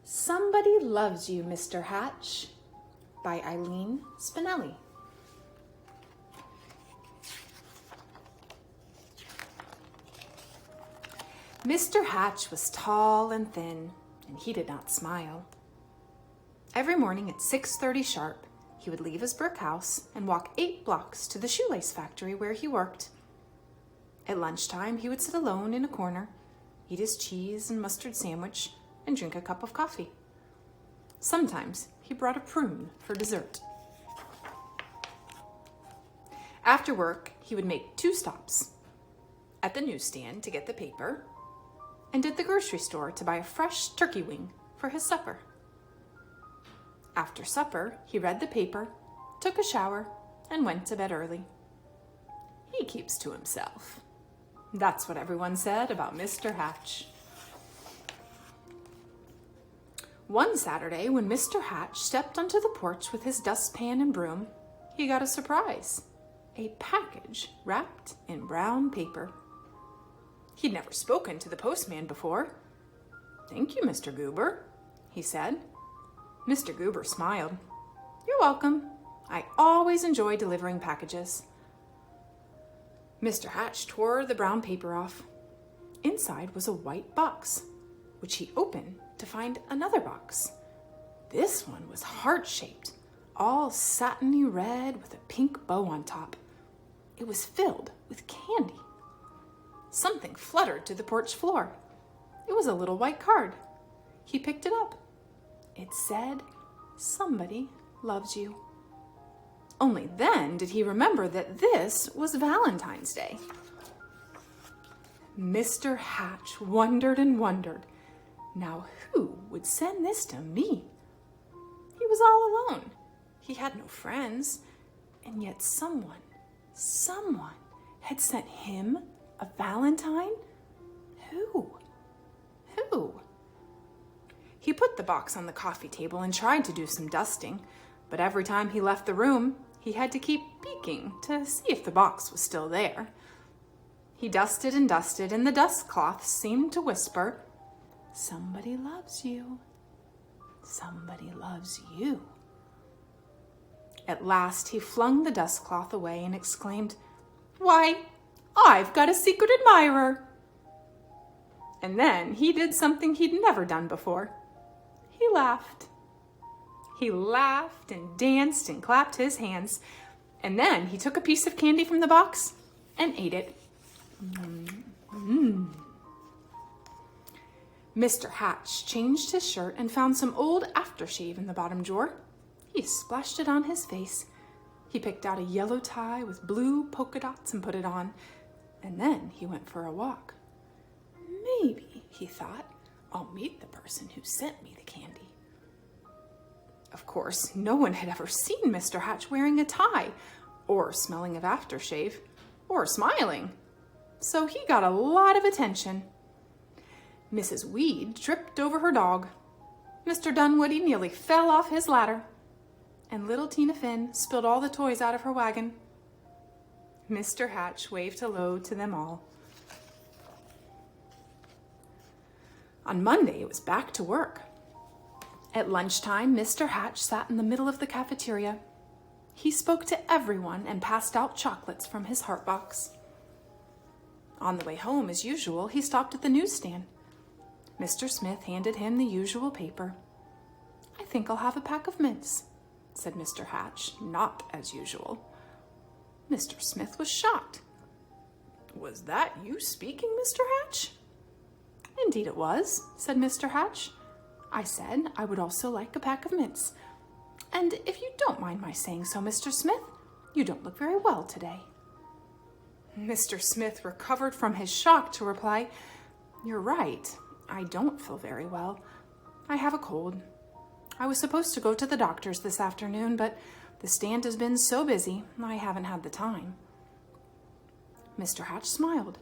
Somebody Loves You, Mr. Hatch by Eileen Spinelli. Mr. Hatch was tall and thin, and he did not smile. Every morning at 6:30 sharp, he would leave his brick house and walk 8 blocks to the shoelace factory where he worked. At lunchtime, he would sit alone in a corner, eat his cheese and mustard sandwich, and drink a cup of coffee. Sometimes he brought a prune for dessert. After work, he would make 2 stops: at the newsstand to get the paper, and at the grocery store to buy a fresh turkey wing for his supper. After supper, he read the paper, took a shower, and went to bed early. He keeps to himself. That's what everyone said about Mr. Hatch. One Saturday, when Mr. Hatch stepped onto the porch with his dustpan and broom, he got a surprise: a package wrapped in brown paper. He'd never spoken to the postman before. "Thank you, Mr. Goober," he said. Mr. Goober smiled. "You're welcome. I always enjoy delivering packages." Mr. Hatch tore the brown paper off. Inside was a white box, which he opened to find another box. This one was heart-shaped, all satiny red with a pink bow on top. It was filled with candy. Something fluttered to the porch floor. It was a little white card. He picked it up. It said, "Somebody loves you." Only then did he remember that this was Valentine's Day. Mr. Hatch wondered and wondered. Now who would send this to me? He was all alone. He had no friends, and yet someone had sent him a Valentine? Who? He put the box on the coffee table and tried to do some dusting, but every time he left the room, he had to keep peeking to see if the box was still there. He dusted and dusted, and the dust cloth seemed to whisper, "Somebody loves you. Somebody loves you." At last, he flung the dust cloth away and exclaimed, "Why, I've got a secret admirer!" And then he did something he'd never done before. He laughed. He laughed and danced and clapped his hands, and then he took a piece of candy from the box and ate it. Mr. Hatch changed his shirt and found some old aftershave in the bottom drawer. He splashed it on his face. He picked out a yellow tie with blue polka dots and put it on, and then he went for a walk. Maybe, he thought, I'll meet the person who sent me the candy. Of course, no one had ever seen Mr. Hatch wearing a tie, or smelling of aftershave, or smiling. So he got a lot of attention. Mrs. Weed tripped over her dog. Mr. Dunwoody nearly fell off his ladder. And little Tina Finn spilled all the toys out of her wagon. Mr. Hatch waved hello to them all. On Monday, it was back to work. At lunchtime, Mr. Hatch sat in the middle of the cafeteria. He spoke to everyone and passed out chocolates from his heart box. On the way home, as usual, he stopped at the newsstand. Mr. Smith handed him the usual paper. "I think I'll have a pack of mints," said Mr. Hatch, not as usual. Mr. Smith was shocked. "Was that you speaking, Mr. Hatch?" "Indeed it was," said Mr. Hatch. "I said I would also like a pack of mints. And if you don't mind my saying so, Mr. Smith, you don't look very well today." Mr. Smith recovered from his shock to reply, "You're right. I don't feel very well. I have a cold. I was supposed to go to the doctor's this afternoon, but the stand has been so busy, I haven't had the time." Mr. Hatch smiled.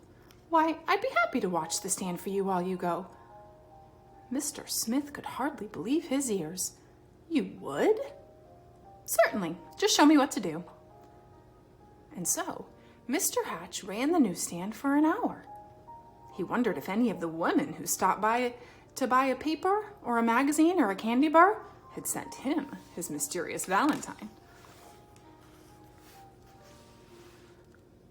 "Why, I'd be happy to watch the stand for you while you go." Mr. Smith could hardly believe his ears. "You would?" "Certainly. Just show me what to do." And so, Mr. Hatch ran the newsstand for an hour. He wondered if any of the women who stopped by to buy a paper or a magazine or a candy bar had sent him his mysterious Valentine.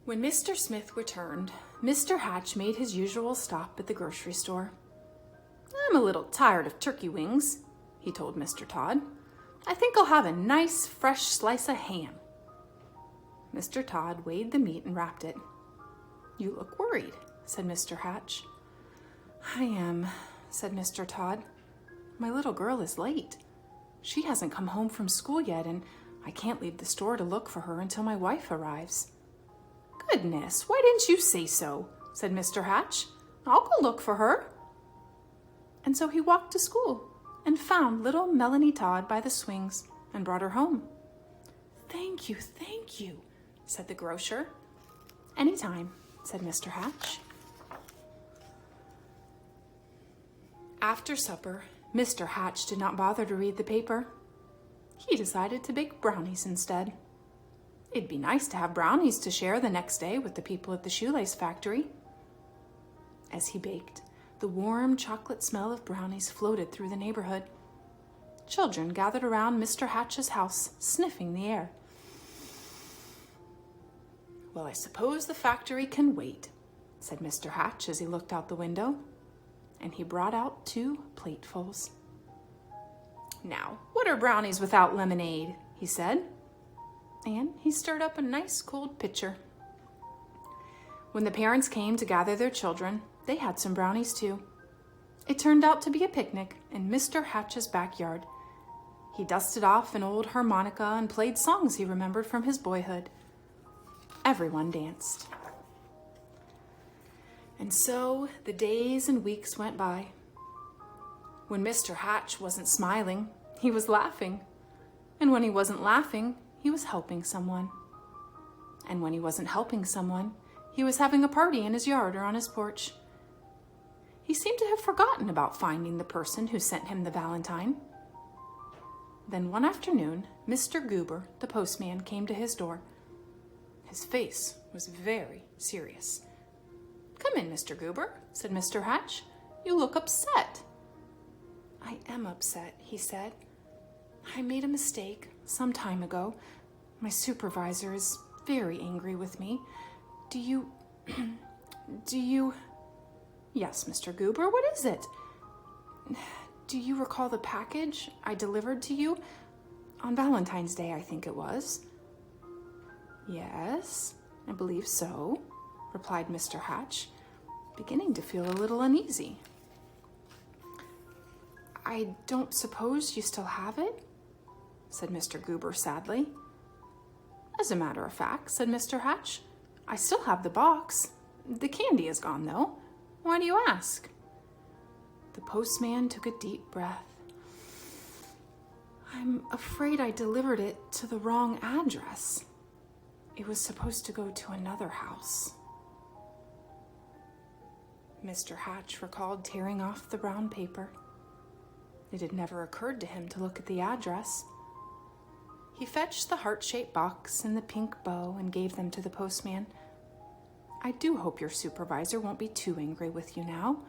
When Mr. Smith returned, Mr. Hatch made his usual stop at the grocery store. "I'm a little tired of turkey wings," he told Mr. Todd. "I think I'll have a nice fresh slice of ham." Mr. Todd weighed the meat and wrapped it. "You look worried," said Mr. Hatch. "I am," said Mr. Todd. "My little girl is late. She hasn't come home from school yet, and I can't leave the store to look for her until my wife arrives." "Goodness, why didn't you say so?" said Mr. Hatch. "I'll go look for her." And so he walked to school and found little Melanie Todd by the swings and brought her home. Thank you," said the grocer. "Anytime," said Mr. Hatch. After supper, Mr. Hatch did not bother to read the paper. He decided to bake brownies instead. It'd be nice to have brownies to share the next day with the people at the shoelace factory. As he baked, the warm chocolate smell of brownies floated through the neighborhood. Children gathered around Mr. Hatch's house, sniffing the air. "Well, I suppose the factory can wait," said Mr. Hatch as he looked out the window, and he brought out 2 platefuls. "Now, what are brownies without lemonade?" he said, and he stirred up a nice cold pitcher. When the parents came to gather their children, they had some brownies too. It turned out to be a picnic in Mr. Hatch's backyard. He dusted off an old harmonica and played songs he remembered from his boyhood. Everyone danced. And so the days and weeks went by. When Mr. Hatch wasn't smiling, he was laughing. And when he wasn't laughing, he was helping someone. And when he wasn't helping someone, he was having a party in his yard or on his porch. He seemed to have forgotten about finding the person who sent him the Valentine. Then one afternoon, Mr. Goober, the postman, came to his door. His face was very serious. "Come in, Mr. Goober," said Mr. Hatch. "You look upset." "I am upset," he said. "I made a mistake some time ago. My supervisor is very angry with me. Do you... Yes, Mr. Goober, what is it? Do you recall the package I delivered to you? On Valentine's Day, I think it was." "Yes, I believe so," replied Mr. Hatch, beginning to feel a little uneasy. "I don't suppose you still have it?" said Mr. Goober sadly. "As a matter of fact," said Mr. Hatch, "I still have the box. The candy is gone, though. Why do you ask?" The postman took a deep breath. "I'm afraid I delivered it to the wrong address. It was supposed to go to another house." Mr. Hatch recalled tearing off the brown paper. It had never occurred to him to look at the address. He fetched the heart-shaped box and the pink bow and gave them to the postman. "I do hope your supervisor won't be too angry with you now."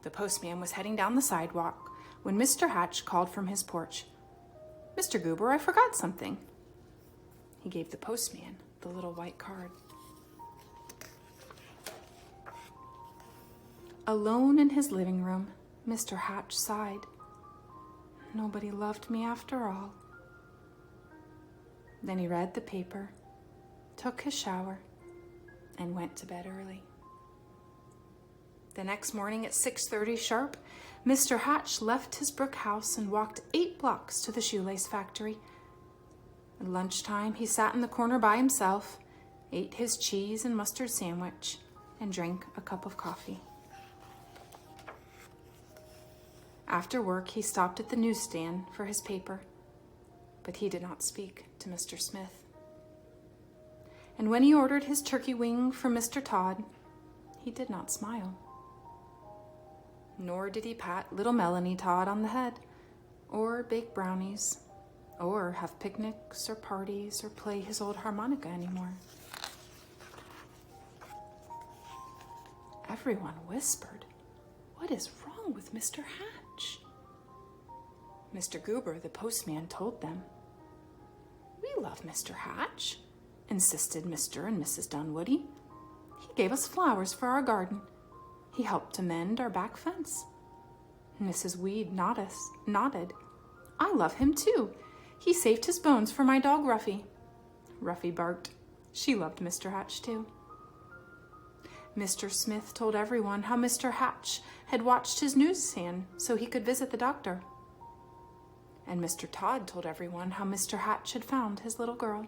The postman was heading down the sidewalk when Mr. Hatch called from his porch. "Mr. Goober, I forgot something." He gave the postman the little white card. Alone in his living room, Mr. Hatch sighed. Nobody loved me after all. Then he read the paper, took his shower, and went to bed early. The next morning at 6:30 sharp, Mr. Hatch left his brick house and walked 8 blocks to the shoelace factory. At lunchtime, he sat in the corner by himself, ate his cheese and mustard sandwich, and drank a cup of coffee. After work, he stopped at the newsstand for his paper, but he did not speak to Mr. Smith. And when he ordered his turkey wing from Mr. Todd, he did not smile. Nor did he pat little Melanie Todd on the head, or bake brownies, or have picnics or parties, or play his old harmonica anymore. Everyone whispered, "What is wrong wrong with Mr. Hatch? Mr. Goober, the postman, told them. We love Mr. Hatch, insisted Mr. and Mrs. Dunwoody. He gave us flowers for our garden. He helped to mend our back fence. Mrs. Weed nodded. I love him too. He saved his bones for my dog Ruffy. Ruffy barked. She loved Mr. Hatch too. Mr. Smith told everyone how Mr. Hatch had watched his newsstand so he could visit the doctor. And Mr. Todd told everyone how Mr. Hatch had found his little girl.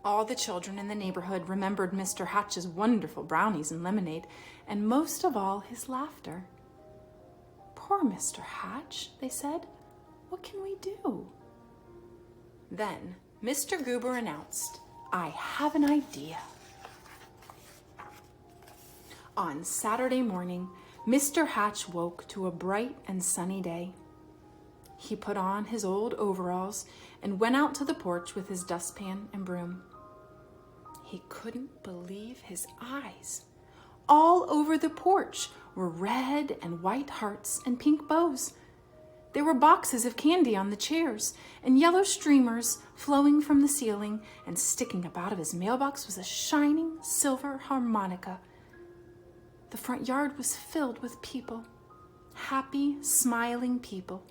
All the children in the neighborhood remembered Mr. Hatch's wonderful brownies and lemonade, and most of all his laughter. Poor Mr. Hatch, they said. What can we do? Then Mr. Goober announced, I have an idea. On Saturday morning, Mr. Hatch woke to a bright and sunny day. He put on his old overalls and went out to the porch with his dustpan and broom. He couldn't believe his eyes. All over the porch were red and white hearts and pink bows. There were boxes of candy on the chairs and yellow streamers flowing from the ceiling, and sticking up out of his mailbox was a shining silver harmonica. The front yard was filled with people, happy, smiling people.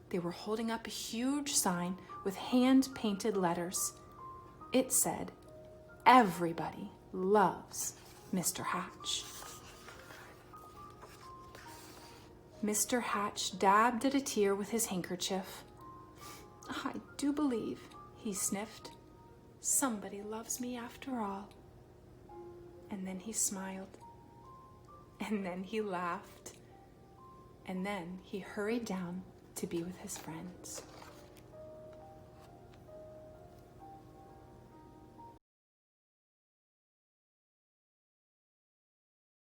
They were holding up a huge sign with hand-painted letters. It said, Everybody loves Mr. Hatch. Mr. Hatch dabbed at a tear with his handkerchief. I do believe, he sniffed, somebody loves me after all. And then he smiled. And then he laughed. And then he hurried down to be with his friends.